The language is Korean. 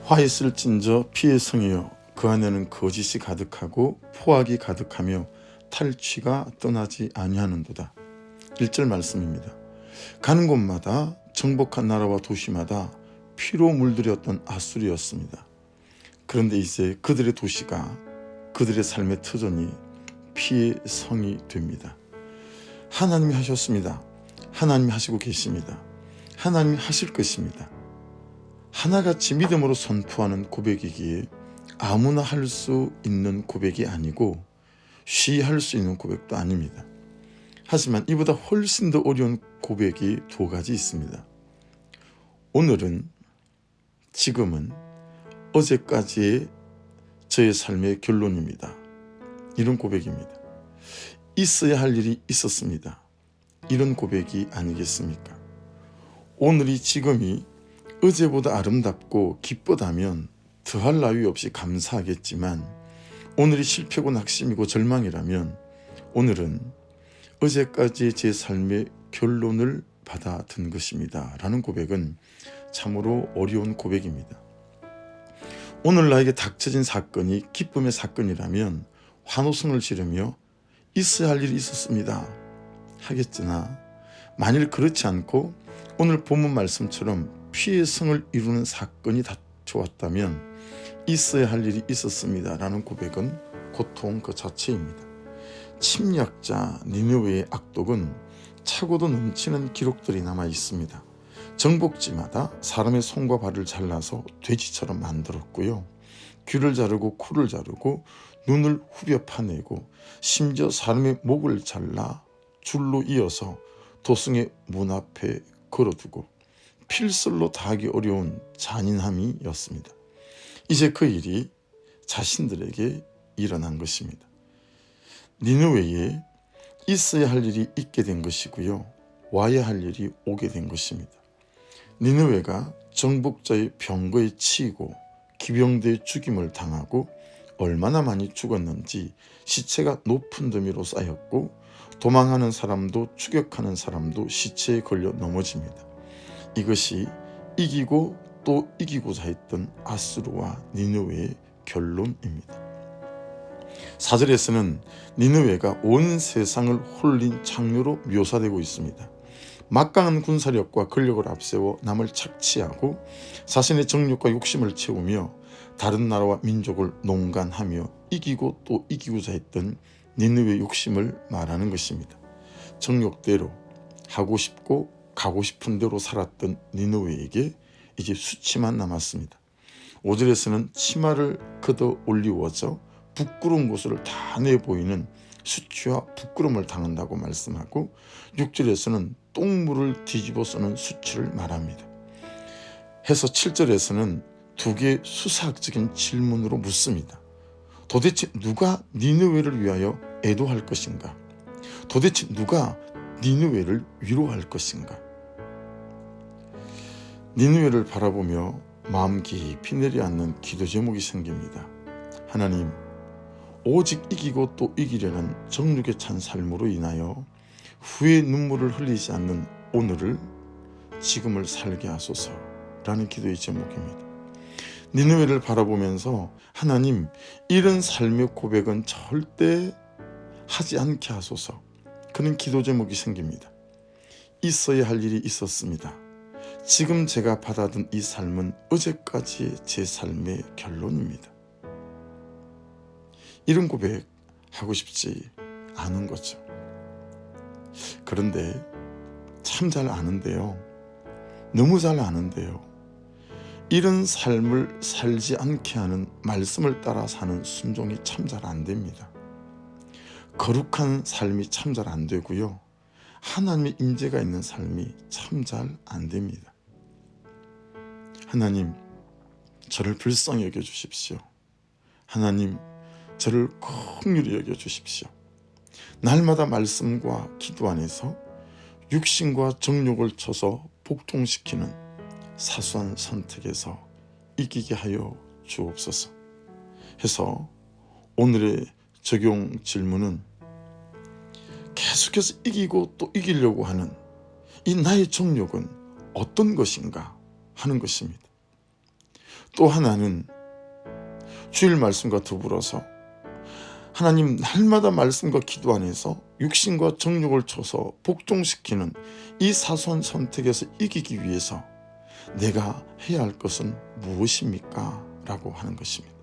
화 있을진저 피의 성이여 그 안에는 거짓이 가득하고 포악이 가득하며 탈취가 떠나지 아니하는도다. 1절 말씀입니다. 가는 곳마다 정복한 나라와 도시마다 피로 물들였던 아수르였습니다. 그런데 이제 그들의 도시가 그들의 삶의 터전이 피의 성이 됩니다. 하나님이 하셨습니다. 하나님이 하시고 계십니다. 하나님이 하실 것입니다. 하나같이 믿음으로 선포하는 고백이기에 아무나 할 수 있는 고백이 아니고 쉬할 수 있는 고백도 아닙니다. 하지만 이보다 훨씬 더 어려운 고백이 두 가지 있습니다. 오늘은, 지금은, 어제까지의 저의 삶의 결론입니다. 이런 고백입니다. 있어야 할 일이 있었습니다. 이런 고백이 아니겠습니까? 오늘이, 지금이 어제보다 아름답고 기쁘다면 더할 나위 없이 감사하겠지만, 오늘이 실패고 낙심이고 절망이라면 오늘은 어제까지의 제 삶의 결론을 받아든 것입니다 라는 고백은 참으로 어려운 고백입니다. 오늘 나에게 닥쳐진 사건이 기쁨의 사건이라면 환호성을 지르며 있어야 할 일이 있었습니다 하겠으나, 만일 그렇지 않고 오늘 본문 말씀처럼 피의 성을 이루는 사건이 닥쳐왔다면 있어야 할 일이 있었습니다 라는 고백은 고통 그 자체입니다. 침략자 니느웨의 악독은 차고도 넘치는 기록들이 남아 있습니다. 정복지마다 사람의 손과 발을 잘라서 돼지처럼 만들었고요. 귀를 자르고 코를 자르고 눈을 후벼 파내고 심지어 사람의 목을 잘라 줄로 이어서 도성의 문 앞에 걸어두고 필설로 다하기 어려운 잔인함이었습니다. 이제 그 일이 자신들에게 일어난 것입니다. 니느웨에 있어야 할 일이 있게 된 것이고요. 와야 할 일이 오게 된 것입니다. 니느웨가 정복자의 병거에 치이고 기병대의 죽임을 당하고 얼마나 많이 죽었는지 시체가 높은 더미로 쌓였고 도망하는 사람도 추격하는 사람도 시체에 걸려 넘어집니다. 이것이 이기고 또 이기고자 했던 아수르와 니느웨의 결론입니다. 4절에서는 니느웨가 온 세상을 홀린 창녀로 묘사되고 있습니다. 막강한 군사력과 권력을 앞세워 남을 착취하고 자신의 정욕과 욕심을 채우며 다른 나라와 민족을 농간하며 이기고 또 이기고자 했던 니느웨의 욕심을 말하는 것입니다. 정욕대로 하고 싶고 가고 싶은 대로 살았던 니느웨에게 이제 수치만 남았습니다. 5절에서는 치마를 걷어 올리워져 부끄러운 곳을 다 내보이는 수치와 부끄러움을 당한다고 말씀하고, 6절에서는 똥물을 뒤집어 쓰는 수치를 말합니다. 해서 7절에서는 두 개의 수사학적인 질문으로 묻습니다. 도대체 누가 니느웨를 위하여 애도할 것인가? 도대체 누가 니느웨를 위로할 것인가? 니느웨를 바라보며 마음 깊이 내려앉는 기도 제목이 생깁니다. 하나님, 오직 이기고 또 이기려는 정욕에 찬 삶으로 인하여 후에 눈물을 흘리지 않는 오늘을, 지금을 살게 하소서라는 기도의 제목입니다. 니느웨를 바라보면서 하나님, 이런 삶의 고백은 절대 하지 않게 하소서, 그런 기도 제목이 생깁니다. 있어야 할 일이 있었습니다. 지금 제가 받아든 이 삶은 어제까지의 제 삶의 결론입니다. 이런 고백 하고 싶지 않은 거죠. 그런데 참 잘 아는데요. 너무 잘 아는데요. 이런 삶을 살지 않게 하는, 말씀을 따라 사는 순종이 참 잘 안 됩니다. 거룩한 삶이 참 잘 안 되고요. 하나님의 임재가 있는 삶이 참 잘 안 됩니다. 하나님, 저를 불쌍히 여겨주십시오. 하나님, 저를 긍휼히 여겨주십시오. 날마다 말씀과 기도 안에서 육신과 정욕을 쳐서 복종시키는 사소한 선택에서 이기게 하여 주옵소서 해서 오늘의 적용 질문은, 계속해서 이기고 또 이기려고 하는 이 나의 정욕은 어떤 것인가 하는 것입니다. 또 하나는 주일 말씀과 더불어서 하나님 날마다 말씀과 기도 안에서 육신과 정욕을 쳐서 복종시키는 이 사소한 선택에서 이기기 위해서 내가 해야 할 것은 무엇입니까? 라고 하는 것입니다.